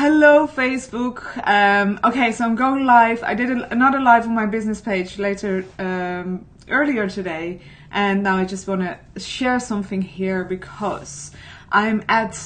Hello, Facebook. Okay, so I'm going live. I did another live on my business page earlier today, and now I just want to share something here because I'm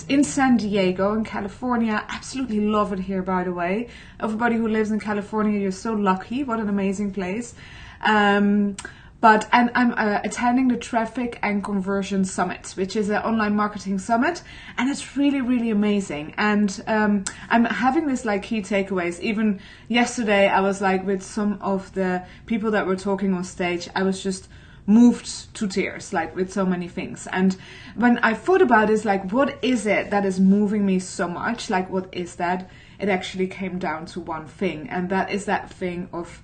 in San Diego in California. Absolutely love it here, by the way. Everybody who lives in California, you're so lucky. What an amazing place. And I'm attending the Traffic and Conversion Summit, which is an online marketing summit, and it's really, really amazing. And I'm having this like key takeaways. Even yesterday, I was like with some of the people that were talking on stage, I was just moved to tears, like with so many things. And when I thought about it, like, what is it that is moving me so much? Like, what is that? It actually came down to one thing, and that is that thing of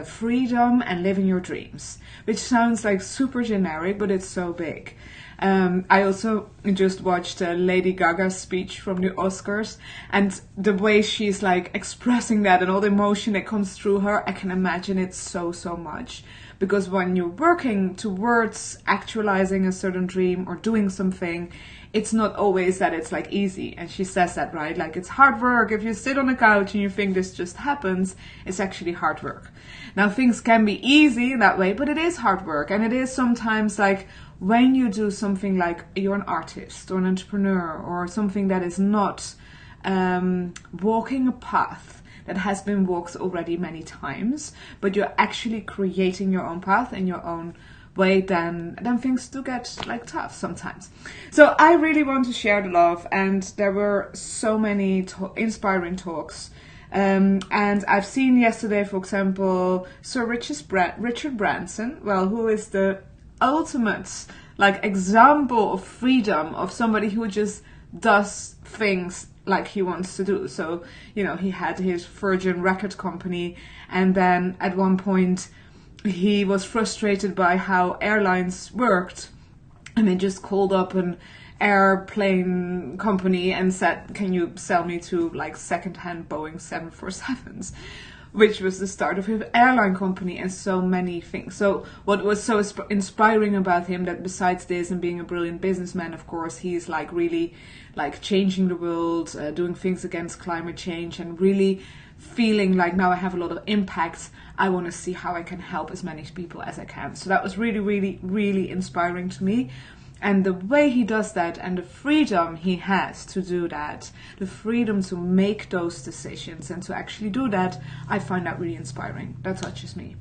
freedom and living your dreams, which sounds like super generic, but it's so big. I also just watched Lady Gaga's speech from the Oscars, and the way she's like expressing that and all the emotion that comes through her, I can imagine it so much. Because when you're working towards actualizing a certain dream or doing something, it's not always that it's like easy. And she says that, right? Like, it's hard work. If you sit on a couch and you think this just happens, it's actually hard work. Now, things can be easy in that way, but it is hard work. And it is sometimes like when you do something like you're an artist or an entrepreneur or something that is not walking a path that has been walked already many times, but you're actually creating your own path in your own way, then things do get like tough sometimes. So I really want to share the love, and there were so many inspiring talks. And I've seen yesterday, for example, Sir Richard Branson, who is the ultimate like example of freedom, of somebody who just does things like he wants to do. So, you know, he had his Virgin record company, and then at one point he was frustrated by how airlines worked, and they just called up an airplane company and said, can you sell me to like secondhand Boeing 747s, which was the start of his airline company, and so many things. So what was so inspiring about him, that besides this and being a brilliant businessman, of course, he's like really like changing the world, doing things against climate change, and really feeling like, now I have a lot of impact. I want to see how I can help as many people as I can. So that was really, really, really inspiring to me. And the way he does that, and the freedom he has to do that, the freedom to make those decisions and to actually do that, I find that really inspiring. That touches me.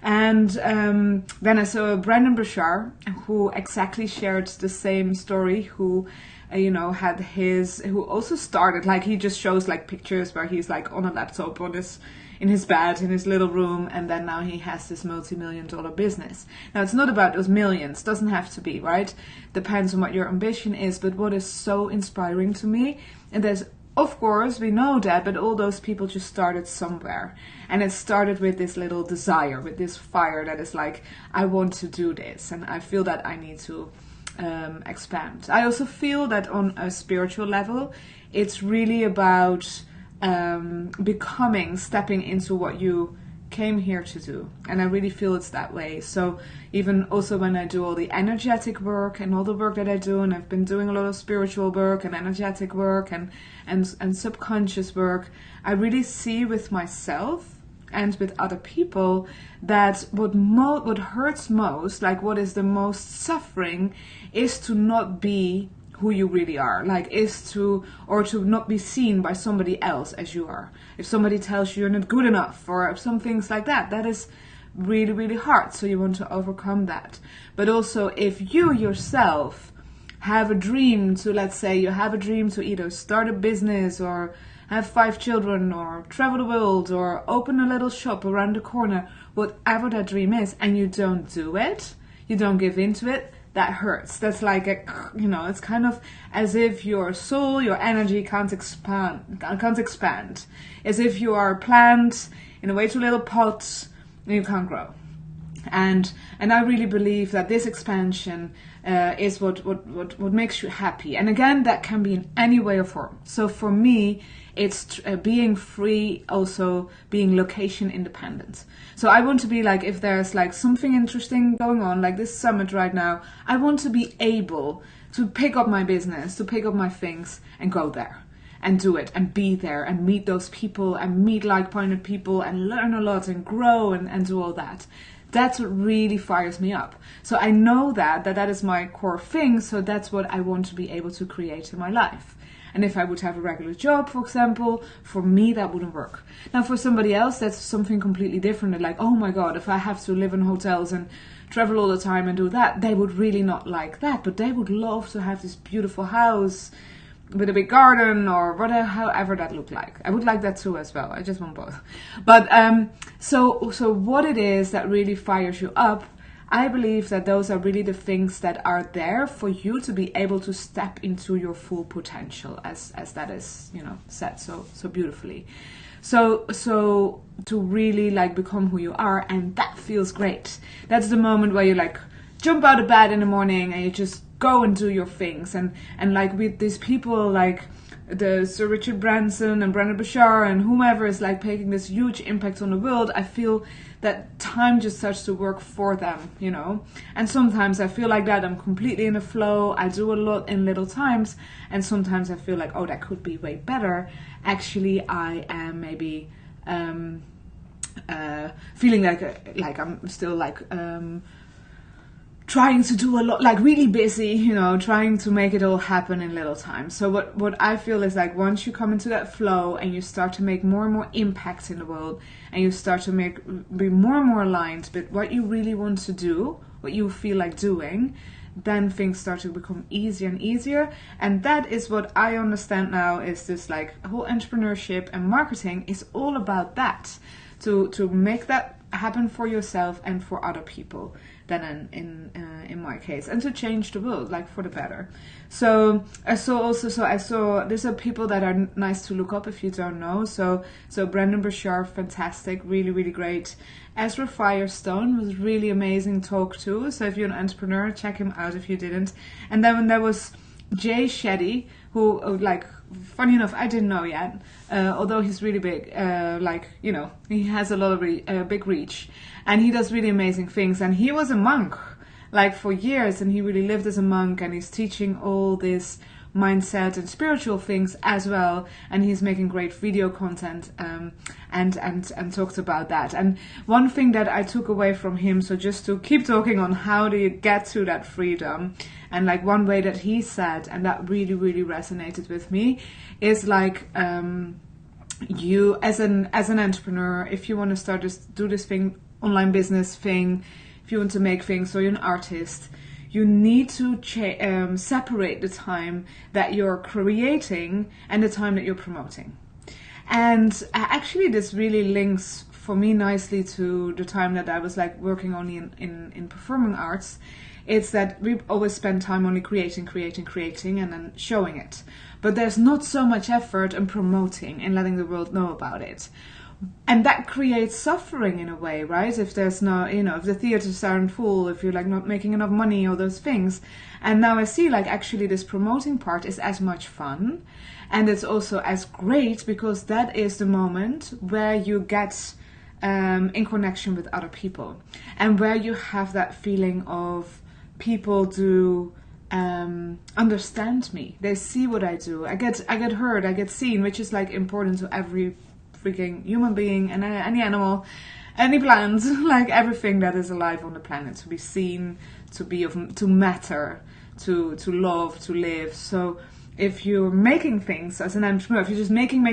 And then I saw Brendon Burchard, who exactly shared the same story, who who also started, like, he just shows like pictures where he's like on a laptop in his bed, in his little room, and then now he has this multi-million-dollar business. Now, it's not about those millions, doesn't have to be, right? Depends on what your ambition is, but what is so inspiring to me, and there's, of course, we know that, but all those people just started somewhere. And it started with this little desire, with this fire that is like, I want to do this, and I feel that I need to expand. I also feel that on a spiritual level, it's really about stepping into what you came here to do. And I really feel it's that way. So even also when I do all the energetic work and all the work that I do, and I've been doing a lot of spiritual work and energetic work and subconscious work, I really see with myself and with other people that what hurts most, like what is the most suffering, is to not be who you really are, to not be seen by somebody else as you are. If somebody tells you you're not good enough, or some things like that, that is really, really hard. So you want to overcome that. But also, if you yourself have a dream to, let's say you have a dream to either start a business or have 5 children or travel the world or open a little shop around the corner, whatever that dream is, and you don't do it, you don't give into it, that hurts. That's like it's kind of as if your soul, your energy can't expand. As if you are a plant in a way too little pot and you can't grow. And I really believe that this expansion is what makes you happy. And again, that can be in any way or form. So for me, it's being free, also being location independent. So I want to be like, if there's like something interesting going on, like this summit right now, I want to be able to pick up my business, to pick up my things and go there. and do it and be there and meet those people and meet like-minded people and learn a lot and grow and do all that. That's what really fires me up. So I know that is my core thing, so that's what I want to be able to create in my life. And if I would have a regular job, for example, for me that wouldn't work. Now for somebody else that's something completely different. Like, oh my god, if I have to live in hotels and travel all the time and do that, they would really not like that. But they would love to have this beautiful house with a big garden or whatever, however that looked like. I would like that too as well. I just want both. But so what it is that really fires you up, I believe that those are really the things that are there for you to be able to step into your full potential, as that is, said so beautifully. So to really like become who you are, and that feels great. That's the moment where you like jump out of bed in the morning and you just go and do your things. And like with these people like the Sir Richard Branson and Brendon Burchard and whomever is like making this huge impact on the world, I feel that time just starts to work for them, And sometimes I feel like that I'm completely in the flow. I do a lot in little times, and sometimes I feel like, oh, that could be way better. Actually, I am maybe feeling like I'm still trying to do a lot, like really busy, trying to make it all happen in little time. So what I feel is like once you come into that flow and you start to make more and more impact in the world, and you start to be more and more aligned with what you really want to do, what you feel like doing, then things start to become easier and easier. And that is what I understand now, is this like whole entrepreneurship and marketing is all about that, to make that happen for yourself and for other people than in my case, and to change the world like for the better. So I saw these are people that are nice to look up if you don't know. So Brendon Burchard, fantastic, really, really great. Ezra Firestone was really amazing talk too. So if you're an entrepreneur, check him out if you didn't. And then there was Jay Shetty, who like, funny enough, I didn't know yet, although he's really big, he has a lot of big reach, and he does really amazing things. And he was a monk, like for years, and he really lived as a monk, and he's teaching all this mindset and spiritual things as well, and he's making great video content and talked about that. And one thing that I took away from him, so just to keep talking on how do you get to that freedom, and like one way that he said, and that really, really resonated with me, is like you as an entrepreneur, if you want to do this thing, online business thing, if you want to make things, so you're an artist, you need to separate the time that you're creating and the time that you're promoting. And actually this really links for me nicely to the time that I was like working only in performing arts. It's that we always spend time only creating and then showing it. But there's not so much effort in promoting and letting the world know about it. And that creates suffering in a way, right? If there's no, if the theaters aren't full, if you're like not making enough money, all those things. And now I see like actually this promoting part is as much fun, and it's also as great, because that is the moment where you get in connection with other people, and where you have that feeling of people do understand me. They see what I do. I get heard, I get seen, which is like important to every freaking human being and any animal, any plant, like everything that is alive on the planet, to be seen, to matter, to love, to live. So if you're making things as an entrepreneur, if you're just making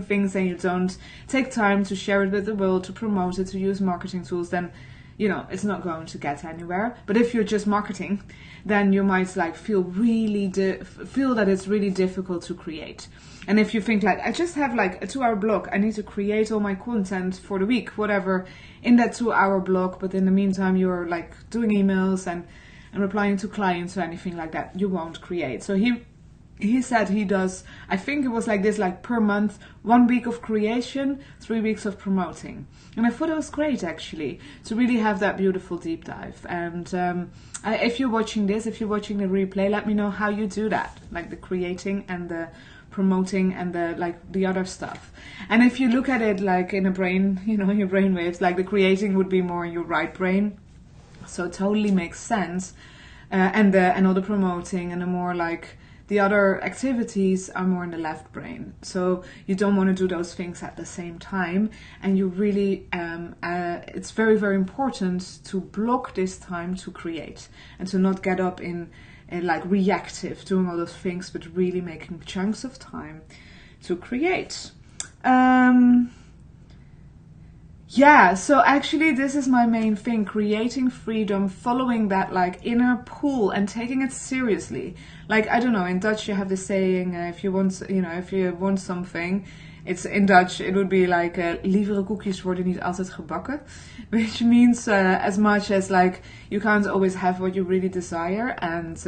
things and you don't take time to share it with the world, to promote it, to use marketing tools, then it's not going to get anywhere. But if you're just marketing, then you might like feel that it's really difficult to create. And if you think like, I just have like a 2-hour block, I need to create all my content for the week, whatever, in that 2-hour block, but in the meantime you're like doing emails and replying to clients or anything like that, you won't create. So he said he does, I think it was like this, like per month, 1 week of creation, 3 weeks of promoting. And I thought it was great actually, to really have that beautiful deep dive. And if you're watching this, if you're watching the replay, let me know how you do that, like the creating and the promoting and the other stuff. And if you look at it like in a brain, your brain waves, like the creating would be more in your right brain. So it totally makes sense. And all the promoting and the more like the other activities are more in the left brain. So you don't want to do those things at the same time. And you really, it's very, very important to block this time to create and to not get up in like reactive, doing all those things, but really making chunks of time to create. Yeah, so actually this is my main thing, creating freedom, following that like inner pull and taking it seriously. Like, I don't know, in Dutch you have this saying, if you want something, it's in Dutch, it would be like, lievere koekjes worden niet altijd gebakken. Which means as much as like, you can't always have what you really desire. And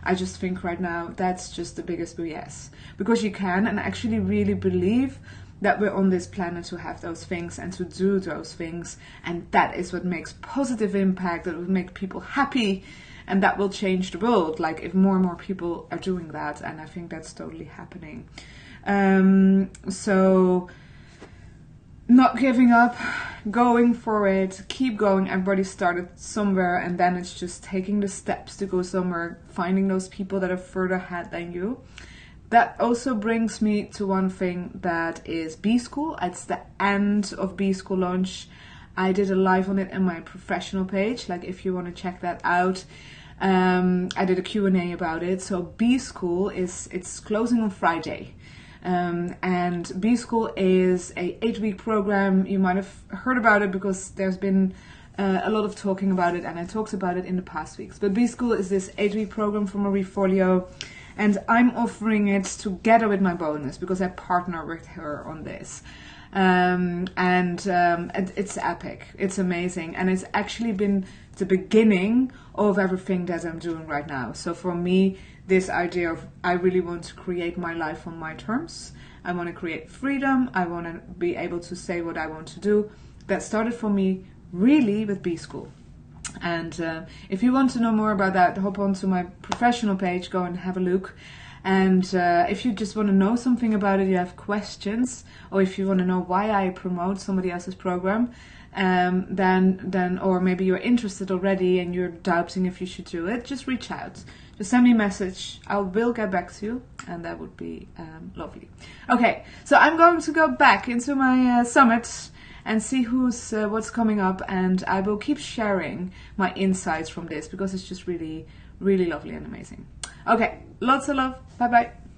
I just think right now, that's just the biggest BS. Because you can, and I actually really believe that we're on this planet to have those things and to do those things. And that is what makes positive impact, that will make people happy, and that will change the world. Like if more and more people are doing that, and I think that's totally happening. So not giving up, going for it, keep going. Everybody started somewhere, and then it's just taking the steps to go somewhere, finding those people that are further ahead than you. That also brings me to one thing, that is B-School. It's the end of B-School launch. I did a live on it in my professional page, like if you want to check that out. I did a Q&A about it. So B-School it's closing on Friday. And B-School is a 8-week program. You might have heard about it because there's been a lot of talking about it, and I talked about it in the past weeks. But B-School is this 8-week program from Marie Forleo. And I'm offering it together with my bonus because I partner with her on this. It's epic. It's amazing. And it's actually been the beginning of everything that I'm doing right now. So for me, this idea of I really want to create my life on my terms. I want to create freedom. I want to be able to say what I want to do. That started for me really with B-School. And if you want to know more about that, hop onto my professional page, go and have a look. And if you just want to know something about it, you have questions, or if you want to know why I promote somebody else's program, then or maybe you're interested already and you're doubting if you should do it, just reach out. Just send me a message. I will get back to you, and that would be lovely. Okay, so I'm going to go back into my summit and see what's coming up, and I will keep sharing my insights from this because it's just really, really lovely and amazing. Okay, lots of love. Bye bye.